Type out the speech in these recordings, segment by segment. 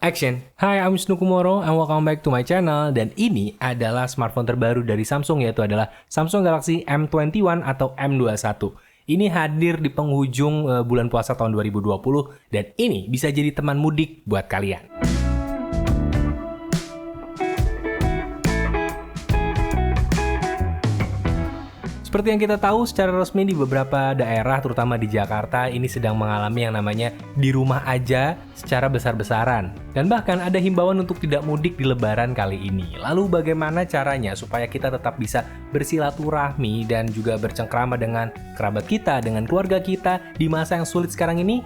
Action! Hi, I'm Wisnu Kumoro and welcome back to my channel. Dan ini adalah smartphone terbaru dari Samsung, yaitu adalah Samsung Galaxy M21 atau M21. Ini hadir di penghujung bulan puasa tahun 2020 dan ini bisa jadi teman mudik buat kalian. Seperti yang kita tahu, secara resmi di beberapa daerah, terutama di Jakarta, ini sedang mengalami yang namanya di rumah aja secara besar-besaran. Dan bahkan ada himbauan untuk tidak mudik di Lebaran kali ini. Lalu bagaimana caranya supaya kita tetap bisa bersilaturahmi dan juga bercengkrama dengan kerabat kita, dengan keluarga kita di masa yang sulit sekarang ini?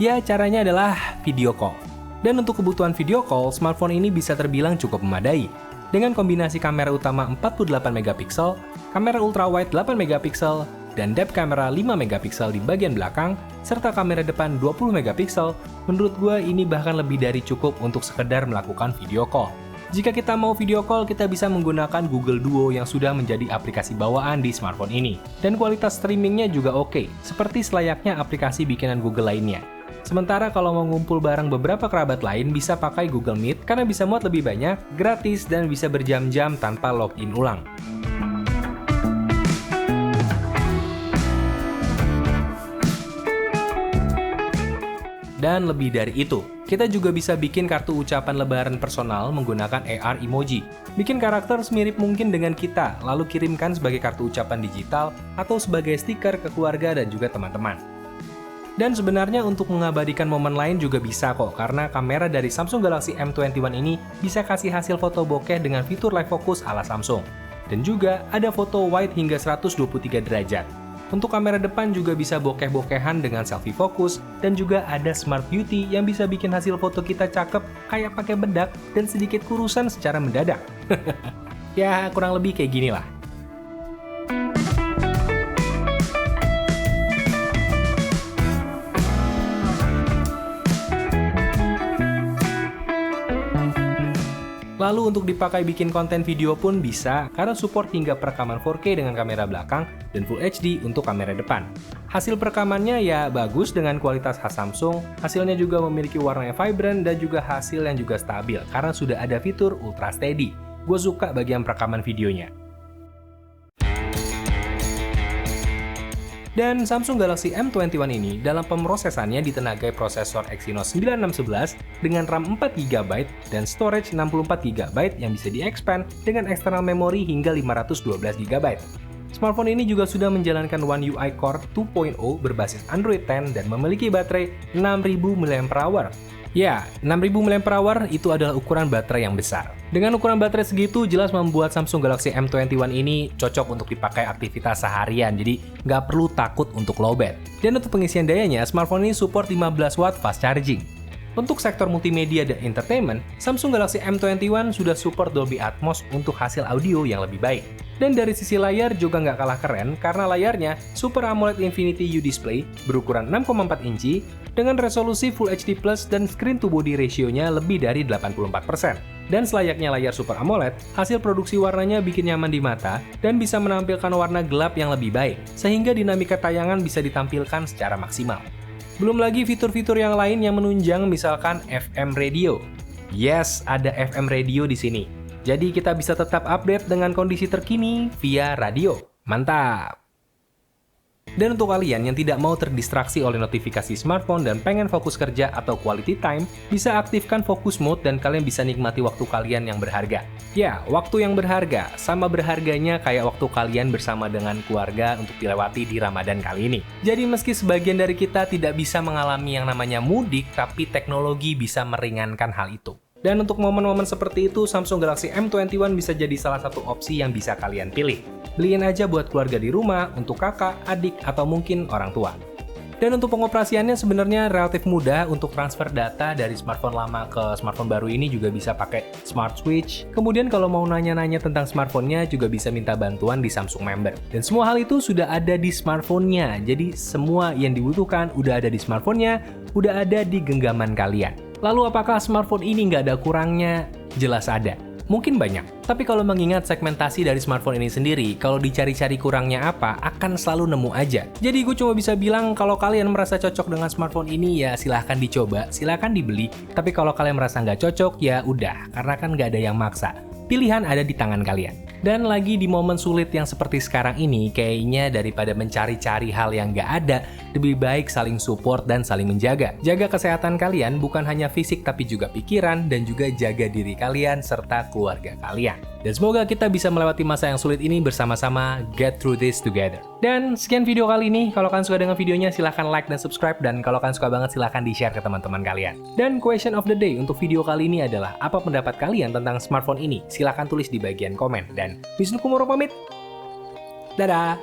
Ya, caranya adalah video call. Dan untuk kebutuhan video call, smartphone ini bisa terbilang cukup memadai. Dengan kombinasi kamera utama 48 megapiksel, kamera ultrawide 8 megapiksel, dan depth kamera 5 megapiksel di bagian belakang, serta kamera depan 20 megapiksel, menurut gue ini bahkan lebih dari cukup untuk sekedar melakukan video call. Jika kita mau video call, kita bisa menggunakan Google Duo yang sudah menjadi aplikasi bawaan di smartphone ini. Dan kualitas streamingnya juga oke, seperti selayaknya aplikasi bikinan Google lainnya. Sementara kalau mau ngumpul bareng beberapa kerabat lain bisa pakai Google Meet karena bisa muat lebih banyak, gratis, dan bisa berjam-jam tanpa login ulang. Dan lebih dari itu, kita juga bisa bikin kartu ucapan lebaran personal menggunakan AR emoji. Bikin karakter semirip mungkin dengan kita, lalu kirimkan sebagai kartu ucapan digital atau sebagai stiker ke keluarga dan juga teman-teman. Dan sebenarnya untuk mengabadikan momen lain juga bisa kok, karena kamera dari Samsung Galaxy M21 ini bisa kasih hasil foto bokeh dengan fitur live focus ala Samsung. Dan juga ada foto wide hingga 123 derajat. Untuk kamera depan juga bisa bokeh-bokehan dengan selfie fokus, dan juga ada Smart Beauty yang bisa bikin hasil foto kita cakep kayak pakai bedak dan sedikit kurusan secara mendadak. Ya, kurang lebih kayak gini lah. Lalu untuk dipakai bikin konten video pun bisa, karena support hingga perekaman 4K dengan kamera belakang dan Full HD untuk kamera depan. Hasil perekamannya ya bagus dengan kualitas khas Samsung, hasilnya juga memiliki warna yang vibrant dan juga hasil yang juga stabil, karena sudah ada fitur Ultra Steady. Gue suka bagian perekaman videonya. Dan Samsung Galaxy M21 ini dalam pemrosesannya ditenagai prosesor Exynos 9611 dengan RAM 4GB dan storage 64GB yang bisa di-expand dengan external memory hingga 512GB. Smartphone ini juga sudah menjalankan One UI Core 2.0 berbasis Android 10 dan memiliki baterai 6000 mAh. Ya, 6000 mAh itu adalah ukuran baterai yang besar. Dengan ukuran baterai segitu, jelas membuat Samsung Galaxy M21 ini cocok untuk dipakai aktivitas seharian, jadi nggak perlu takut untuk lowbat. Dan untuk pengisian dayanya, smartphone ini support 15 watt fast charging. Untuk sektor multimedia dan entertainment, Samsung Galaxy M21 sudah support Dolby Atmos untuk hasil audio yang lebih baik. Dan dari sisi layar juga nggak kalah keren karena layarnya Super AMOLED Infinity U Display berukuran 6,4 inci dengan resolusi Full HD Plus dan screen to body ratio-nya lebih dari 84%. Dan selayaknya layar Super AMOLED, hasil produksi warnanya bikin nyaman di mata dan bisa menampilkan warna gelap yang lebih baik, sehingga dinamika tayangan bisa ditampilkan secara maksimal. Belum lagi fitur-fitur yang lain yang menunjang, misalkan FM radio. Yes, ada FM radio di sini. Jadi kita bisa tetap update dengan kondisi terkini via radio. Mantap! Dan untuk kalian yang tidak mau terdistraksi oleh notifikasi smartphone dan pengen fokus kerja atau quality time, bisa aktifkan focus mode dan kalian bisa nikmati waktu kalian yang berharga. Ya, waktu yang berharga, sama berharganya kayak waktu kalian bersama dengan keluarga untuk dilewati di Ramadan kali ini. Jadi meski sebagian dari kita tidak bisa mengalami yang namanya mudik, tapi teknologi bisa meringankan hal itu. Dan untuk momen-momen seperti itu, Samsung Galaxy M21 bisa jadi salah satu opsi yang bisa kalian pilih. Beliin aja buat keluarga di rumah, untuk kakak, adik, atau mungkin orang tua. Dan untuk pengoperasiannya sebenarnya relatif mudah untuk transfer data dari smartphone lama ke smartphone baru ini juga bisa pakai Smart Switch. Kemudian kalau mau nanya-nanya tentang smartphone-nya juga bisa minta bantuan di Samsung Member. Dan semua hal itu sudah ada di smartphone-nya. Jadi semua yang dibutuhkan udah ada di smartphone-nya, udah ada di genggaman kalian. Lalu apakah smartphone ini nggak ada kurangnya? Jelas ada. Mungkin banyak, Tapi kalau mengingat segmentasi dari smartphone ini sendiri, kalau dicari-cari kurangnya apa, akan selalu nemu aja. Jadi gue cuma bisa bilang kalau kalian merasa cocok dengan smartphone ini ya silahkan dicoba, silahkan dibeli. Tapi kalau kalian merasa nggak cocok ya udah, karena kan nggak ada yang maksa. Pilihan ada di tangan kalian. Dan lagi di momen sulit yang seperti sekarang ini, kayaknya daripada mencari-cari hal yang nggak ada, lebih baik saling support dan saling menjaga. Jaga kesehatan kalian bukan hanya fisik tapi juga pikiran dan juga jaga diri kalian serta keluarga kalian. Dan semoga kita bisa melewati masa yang sulit ini bersama-sama, get through this together. Dan sekian video kali ini, kalau kalian suka dengan videonya silahkan like dan subscribe, dan kalau kalian suka banget silahkan di-share ke teman-teman kalian. Dan question of the day untuk video kali ini adalah, apa pendapat kalian tentang smartphone ini? Silahkan tulis di bagian komen. Dan Wisnu Kumoro pamit. Dadah!